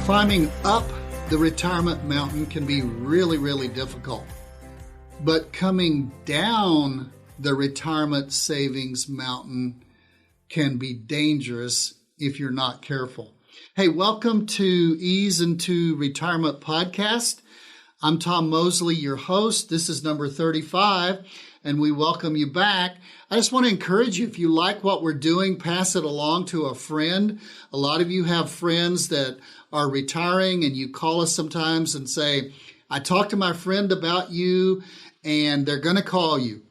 Climbing up the retirement mountain can be really, really difficult. But coming down the retirement savings mountain can be dangerous if you're not careful. Hey, welcome to Ease into Retirement Podcast. I'm Tom Mosley, your host. This is number 35, and we welcome you back. I just want to encourage you, if you like what we're doing, pass it along to a friend. A lot of you have friends that are retiring, and you call us sometimes and say, I talked to my friend about you, and they're going to call you.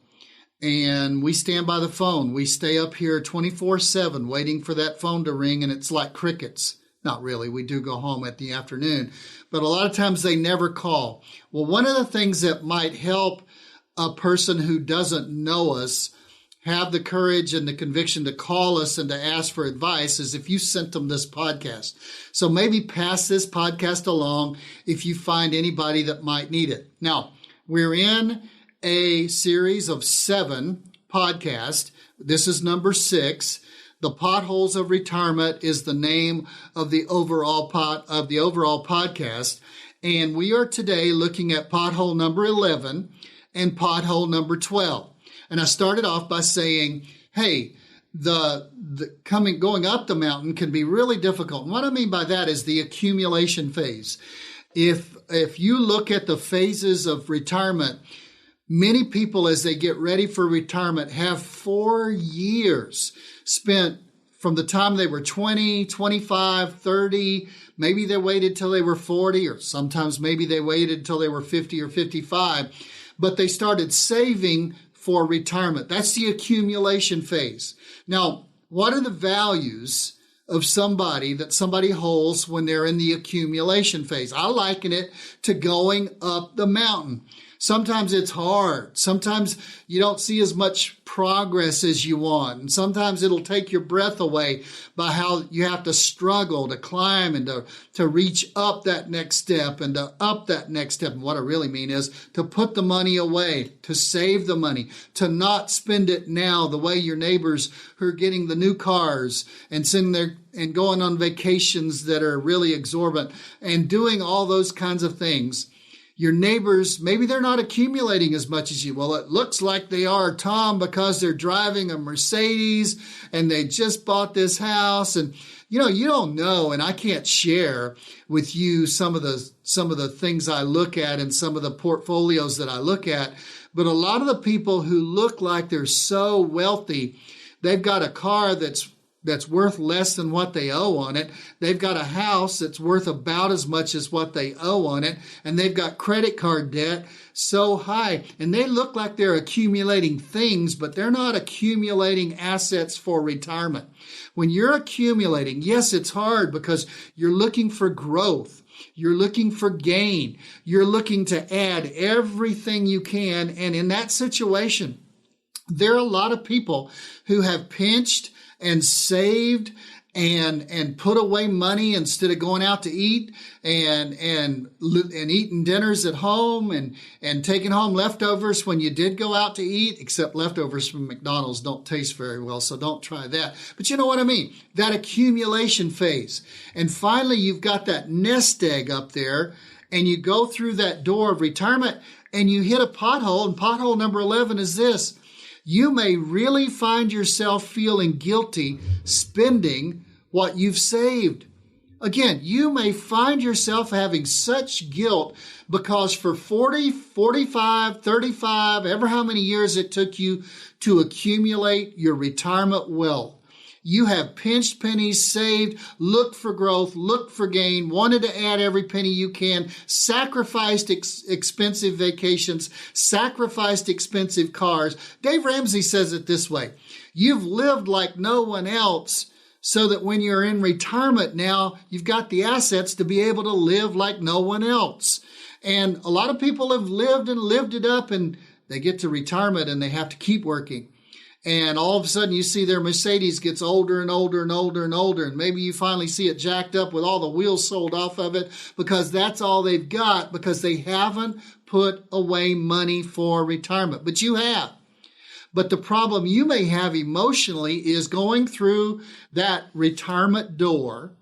And we stand by the phone. We stay up here 24/7 waiting for that phone to ring, and it's like crickets. Not really. We do go home at the afternoon. But a lot of times they never call. Well, one of the things that might help a person who doesn't know us have the courage and the conviction to call us and to ask for advice is if you sent them this podcast. So maybe pass this podcast along if you find anybody that might need it. Now, we're in a series of 7 podcasts. This is number 6. The Potholes of Retirement is the name of the overall podcast. And we are today looking at pothole number 11 and pothole number 12. And I started off by saying, hey, going up the mountain can be really difficult. And what I mean by that is the accumulation phase. If you look at the phases of retirement, many people, as they get ready for retirement, have 4 years spent from the time they were 20, 25, 30. Maybe they waited till they were 40, or sometimes maybe they waited till they were 50 or 55. But they started saving for retirement. That's the accumulation phase. Now, what are the values of somebody that somebody holds when they're in the accumulation phase? I liken it to going up the mountain. Sometimes it's hard. Sometimes you don't see as much progress as you want. And sometimes it'll take your breath away by how you have to struggle to climb and to reach up that next step and to up that next step. And what I really mean is to put the money away, to save the money, to not spend it now the way your neighbors who are getting the new cars and sitting there and going on vacations that are really exorbitant and doing all those kinds of things. Your neighbors, maybe they're not accumulating as much as you. Well, it looks like they are, Tom, because they're driving a Mercedes and they just bought this house. And, you don't know, and I can't share with you some of the things I look at and some of the portfolios that I look at. But a lot of the people who look like they're so wealthy, they've got a car that's worth less than what they owe on it. They've got a house that's worth about as much as what they owe on it. And they've got credit card debt so high. And they look like they're accumulating things, but they're not accumulating assets for retirement. When you're accumulating, yes, it's hard because you're looking for growth. You're looking for gain. You're looking to add everything you can. And in that situation, there are a lot of people who have pinched and saved and put away money instead of going out to eat and eating dinners at home and taking home leftovers when you did go out to eat, except leftovers from McDonald's don't taste very well, so don't try that. But you know what I mean? That accumulation phase. And finally, you've got that nest egg up there, and you go through that door of retirement, and you hit a pothole, and pothole number 11 is this. You may really find yourself feeling guilty spending what you've saved. Again, you may find yourself having such guilt because for 40, 45, 35, ever how many years it took you to accumulate your retirement wealth, you have pinched pennies, saved, looked for growth, looked for gain, wanted to add every penny you can, sacrificed expensive vacations, sacrificed expensive cars. Dave Ramsey says it this way. You've lived like no one else so that when you're in retirement now, you've got the assets to be able to live like no one else. And a lot of people have lived and lived it up, and they get to retirement and they have to keep working. And all of a sudden you see their Mercedes gets older and older and older and older. And maybe you finally see it jacked up with all the wheels sold off of it because that's all they've got because they haven't put away money for retirement. But you have. But the problem you may have emotionally is going through that retirement door.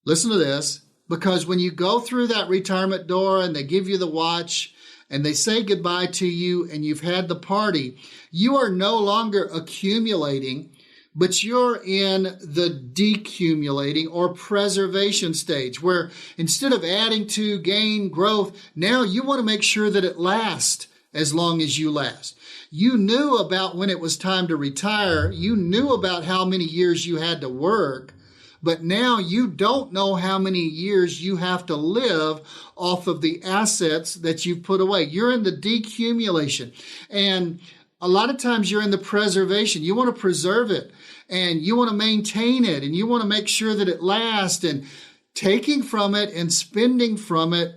Listen to this. because when you go through that retirement door and they give you the watch and they say goodbye to you and you've had the party, you are no longer accumulating, but you're in the decumulating or preservation stage, where instead of adding to gain growth, now you want to make sure that it lasts as long as you last. You knew about when it was time to retire. You knew about how many years you had to work, but now you don't know how many years you have to live off of the assets that you've put away. You're in the decumulation. And a lot of times you're in the preservation. You want to preserve it and you want to maintain it and you want to make sure that it lasts. And taking from it and spending from it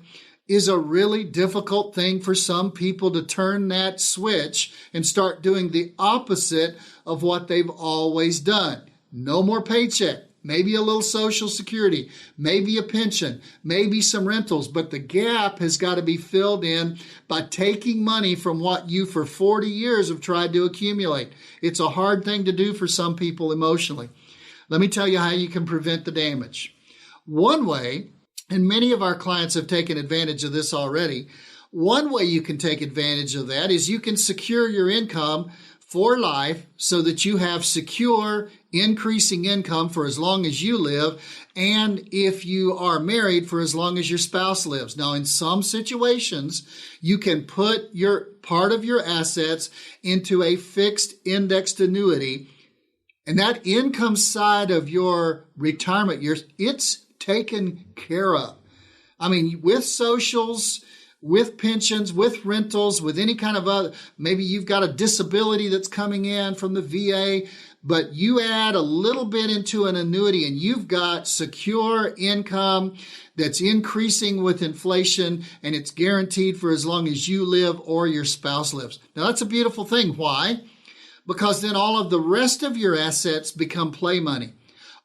is a really difficult thing for some people to turn that switch and start doing the opposite of what they've always done. No more paycheck, maybe a little Social Security, maybe a pension, maybe some rentals, but the gap has got to be filled in by taking money from what you for 40 years have tried to accumulate. It's a hard thing to do for some people emotionally. Let me tell you how you can prevent the damage. One way, and many of our clients have taken advantage of this already, one way you can take advantage of that is you can secure your income for life so that you have secure, increasing income for as long as you live, and if you are married, for as long as your spouse lives. Now, in some situations, you can put your part of your assets into a fixed indexed annuity, and that income side of your retirement years, it's taken care of. I mean, with socials, with pensions, with rentals, with any kind of other, maybe you've got a disability that's coming in from the VA, but you add a little bit into an annuity and you've got secure income that's increasing with inflation and it's guaranteed for as long as you live or your spouse lives. Now, that's a beautiful thing. Why? Because then all of the rest of your assets become play money.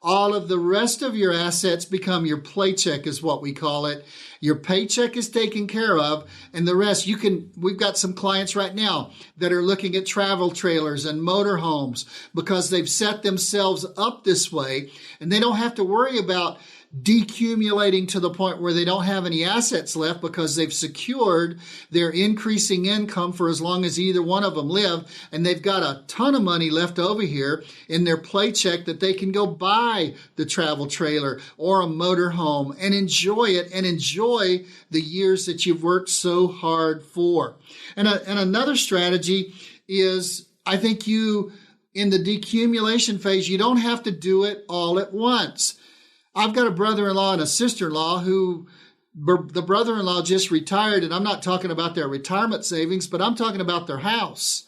All of the rest of your assets become your paycheck, is what we call it. Your paycheck is taken care of, and the rest we've got some clients right now that are looking at travel trailers and motorhomes because they've set themselves up this way, and they don't have to worry about decumulating to the point where they don't have any assets left because they've secured their increasing income for as long as either one of them live, and they've got a ton of money left over here in their paycheck that they can go buy the travel trailer or a motor home and enjoy it and enjoy the years that you've worked so hard for. And another strategy is, I think in the decumulation phase, you don't have to do it all at once. I've got a brother-in-law and a sister-in-law who the brother-in-law just retired, and I'm not talking about their retirement savings, but I'm talking about their house.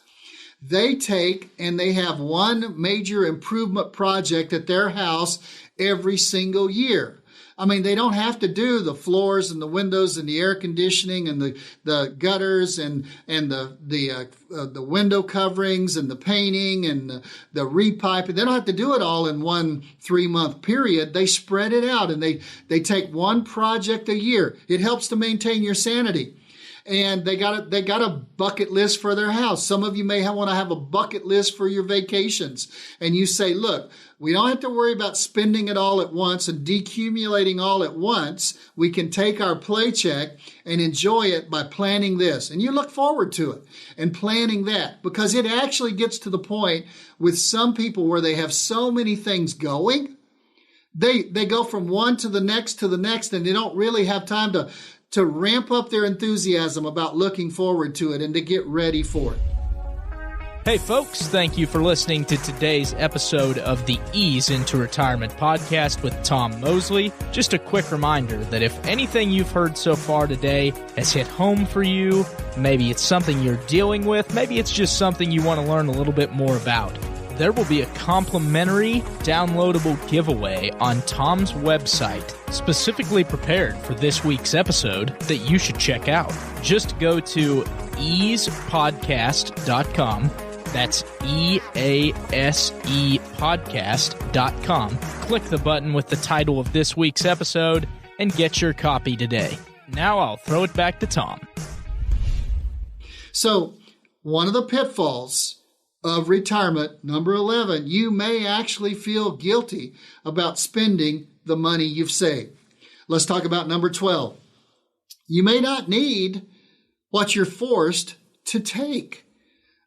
They take and they have one major improvement project at their house every single year. I mean, they don't have to do the floors and the windows and the air conditioning and the gutters and the window coverings and the painting and the repiping. They don't have to do it all in one 3-month period. They spread it out and they take one project a year. It helps to maintain your sanity. And they got a bucket list for their house. Some of you may want to have a bucket list for your vacations. And you say, look, we don't have to worry about spending it all at once and decumulating all at once. We can take our paycheck and enjoy it by planning this. And you look forward to it and planning that, because it actually gets to the point with some people where they have so many things going. They go from one to the next, and they don't really have time to ramp up their enthusiasm about looking forward to it and to get ready for it. Hey folks, thank you for listening to today's episode of the Ease into Retirement podcast with Tom Mosley. Just a quick reminder that if anything you've heard so far today has hit home for you, maybe it's something you're dealing with, maybe it's just something you want to learn a little bit more about, there will be a complimentary downloadable giveaway on Tom's website specifically prepared for this week's episode that you should check out. Just go to easepodcast.com. That's EASE podcast.com. Click the button with the title of this week's episode and get your copy today. Now I'll throw it back to Tom. So, one of the pitfalls of retirement, number 11, you may actually feel guilty about spending the money you've saved. Let's talk about number 12. You may not need what you're forced to take.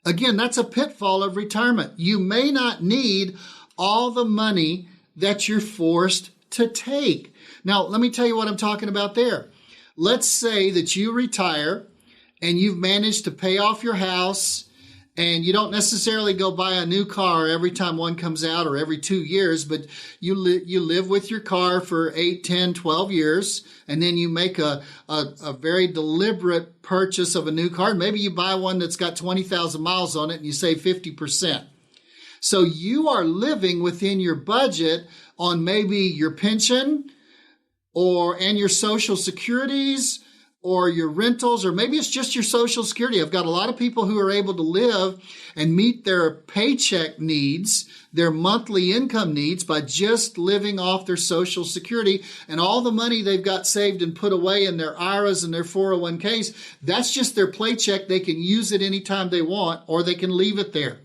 Again, that's a pitfall of retirement. You may not need all the money that you're forced to take. Now, let me tell you what I'm talking about there. Let's say that you retire and you've managed to pay off your house, and you don't necessarily go buy a new car every time one comes out or every 2 years, but you live with your car for 8, 10, 12 years, and then you make a very deliberate purchase of a new car. Maybe you buy one that's got 20,000 miles on it and you save 50%. So you are living within your budget on maybe your pension and your Social Securities, or your rentals, or maybe it's just your Social Security. I've got a lot of people who are able to live and meet their paycheck needs, their monthly income needs, by just living off their Social Security, and all the money they've got saved and put away in their Iras and their 401ks. That's just their paycheck. They can use it anytime they want, or they can leave it there.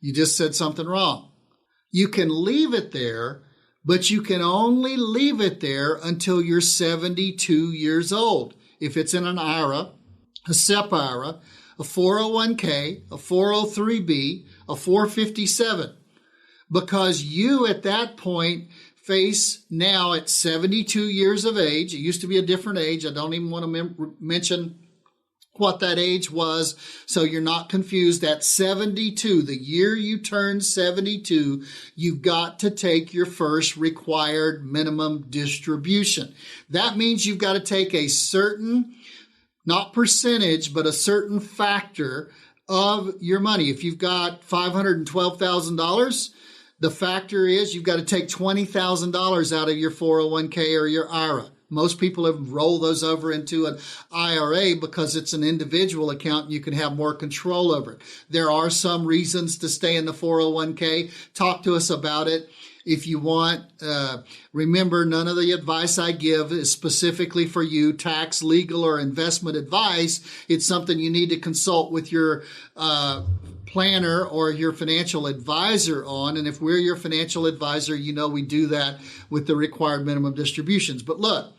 You just said something wrong. You can leave it there, but you can only leave it there until you're 72 years old. If it's in an IRA, a SEP IRA, a 401k, a 403b, a 457, because you at that point face now at 72 years of age. It used to be a different age. I don't even want to mention what that age was, so you're not confused. At 72, the year you turn 72, you've got to take your first required minimum distribution. That means you've got to take a certain, not percentage, but a certain factor of your money. If you've got $512,000, the factor is you've got to take $20,000 out of your 401k or your IRA. Most people have rolled those over into an IRA because it's an individual account and you can have more control over it. There are some reasons to stay in the 401k. Talk to us about it if you want. Remember, none of the advice I give is specifically for you, tax, legal, or investment advice. It's something you need to consult with your planner or your financial advisor on. And if we're your financial advisor, you know we do that with the required minimum distributions. But look,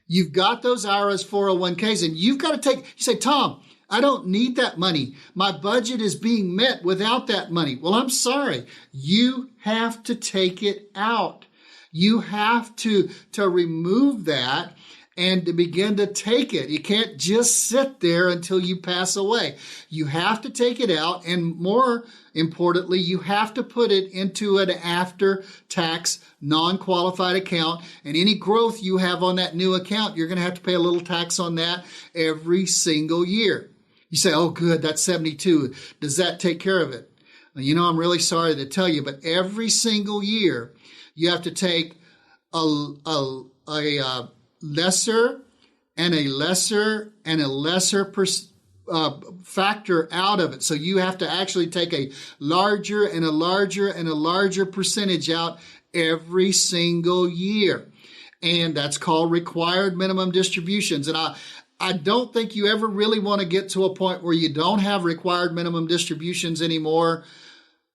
you've got those IRAs, 401ks, and you've got to take, you say, Tom, I don't need that money. My budget is being met without that money. Well, I'm sorry. You have to take it out. You have to remove that and to begin to take it. You can't just sit there until you pass away. You have to take it out, and more importantly, you have to put it into an after-tax non-qualified account, and any growth you have on that new account, you're going to have to pay a little tax on that every single year. You say, oh, good, that's 72. Does that take care of it? Well, you know, I'm really sorry to tell you, but every single year, you have to take a lesser and a lesser and a lesser factor out of it. So you have to actually take a larger and a larger and a larger percentage out every single year. And that's called required minimum distributions. And I don't think you ever really want to get to a point where you don't have required minimum distributions anymore.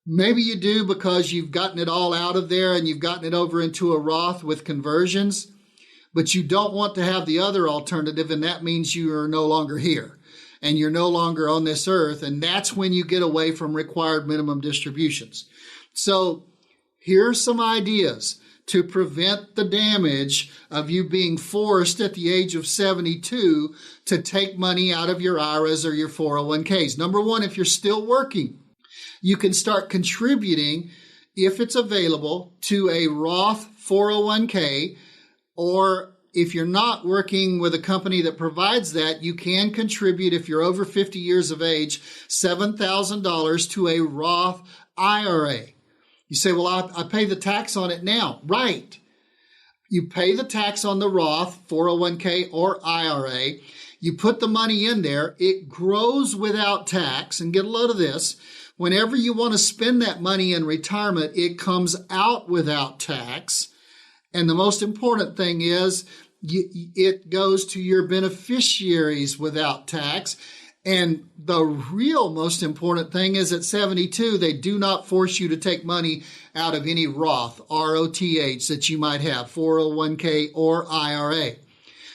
Maybe you do because you've gotten it all out of there and you've gotten it over into a Roth with conversions. But you don't want to have the other alternative, and that means you are no longer here and you're no longer on this earth, and that's when you get away from required minimum distributions. So here are some ideas to prevent the damage of you being forced at the age of 72 to take money out of your IRAs or your 401ks. Number one, if you're still working, you can start contributing, if it's available, to a Roth 401k. Or if you're not working with a company that provides that, you can contribute, if you're over 50 years of age, $7,000 to a Roth IRA. You say, well, I pay the tax on it now. Right. You pay the tax on the Roth 401k or IRA. You put the money in there. It grows without tax. And get a load of this. Whenever you want to spend that money in retirement, it comes out without tax. And the most important thing is it goes to your beneficiaries without tax. And the real most important thing is at 72, they do not force you to take money out of any Roth, R-O-T-H, that you might have, 401k or IRA.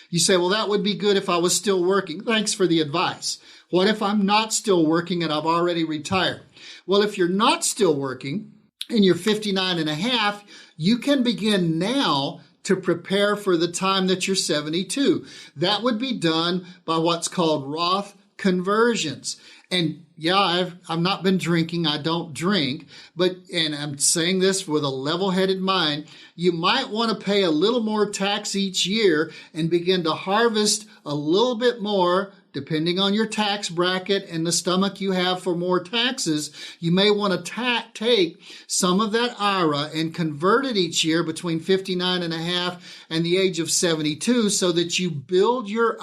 You say, well, that would be good if I was still working. Thanks for the advice. What if I'm not still working and I've already retired? Well, if you're not still working and you're 59 and a half, you can begin now to prepare for the time that you're 72. That would be done by what's called Roth Conversions. And yeah, I've not been drinking. I don't drink, and I'm saying this with a level-headed mind, you might want to pay a little more tax each year and begin to harvest a little bit more, depending on your tax bracket and the stomach you have for more taxes. You may want to take some of that IRA and convert it each year between 59 and a half and the age of 72 so that you build your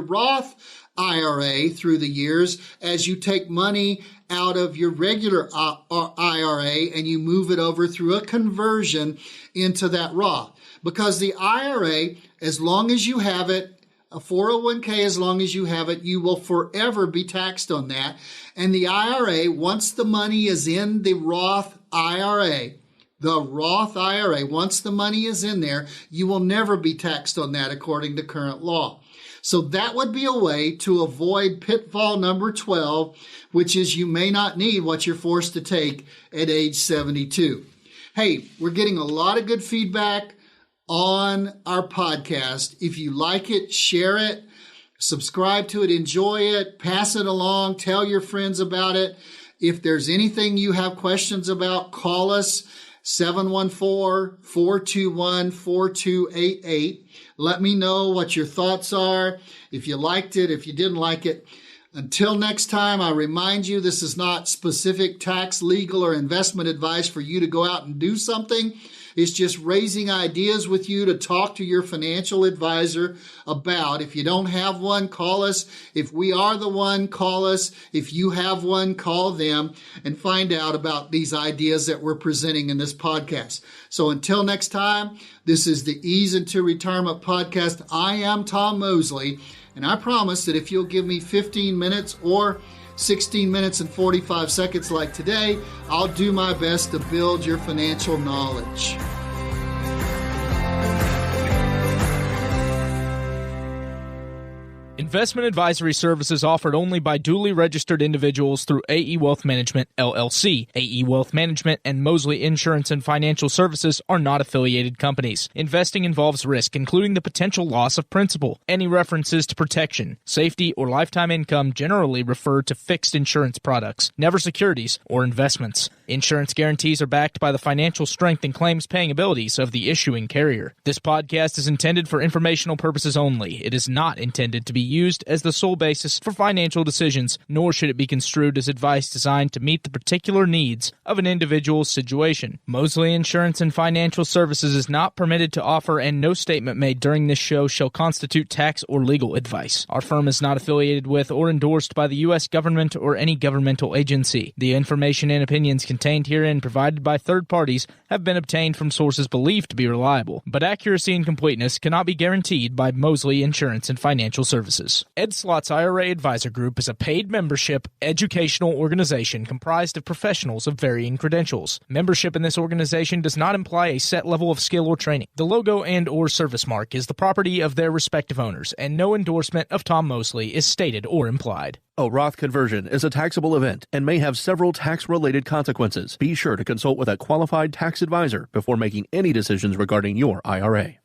Roth IRA through the years as you take money out of your regular IRA and you move it over through a conversion into that Roth. Because the IRA, as long as you have it, a 401k, as long as you have it, you will forever be taxed on that. And the IRA, once the money is in the Roth IRA, once the money is in there, you will never be taxed on that according to current law. So that would be a way to avoid pitfall number 12, which is you may not need what you're forced to take at age 72. Hey, we're getting a lot of good feedback on our podcast. If you like it, share it, subscribe to it, enjoy it, pass it along, tell your friends about it. If there's anything you have questions about, call us 714-421-4288. Let me know what your thoughts are, if you liked it, if you didn't like it. Until next time, I remind you, this is not specific tax, legal, or investment advice for you to go out and do something. It's just raising ideas with you to talk to your financial advisor about. If you don't have one, call us. If we are the one, call us. If you have one, call them and find out about these ideas that we're presenting in this podcast. So until next time, this is the Ease into Retirement podcast. I am Tom Mosley, and I promise that if you'll give me 15 minutes or 16 minutes and 45 seconds like today, I'll do my best to build your financial knowledge. Investment advisory services offered only by duly registered individuals through AE Wealth Management, LLC. AE Wealth Management and Mosley Insurance and Financial Services are not affiliated companies. Investing involves risk, including the potential loss of principal. Any references to protection, safety, or lifetime income generally refer to fixed insurance products, never securities or investments. Insurance guarantees are backed by the financial strength and claims-paying abilities of the issuing carrier. This podcast is intended for informational purposes only. It is not intended to be used as the sole basis for financial decisions, nor should it be construed as advice designed to meet the particular needs of an individual's situation. Mosley Insurance and Financial Services is not permitted to offer, and no statement made during this show shall constitute tax or legal advice. Our firm is not affiliated with or endorsed by the U.S. government or any governmental agency. The information and opinions contained herein provided by third parties have been obtained from sources believed to be reliable, but accuracy and completeness cannot be guaranteed by Mosley Insurance and Financial Services. Ed Slott's IRA Advisor Group is a paid membership educational organization comprised of professionals of varying credentials. Membership in this organization does not imply a set level of skill or training. The logo and/or service mark is the property of their respective owners, and no endorsement of Tom Mosley is stated or implied. A Roth conversion is a taxable event and may have several tax-related consequences. Be sure to consult with a qualified tax advisor before making any decisions regarding your IRA.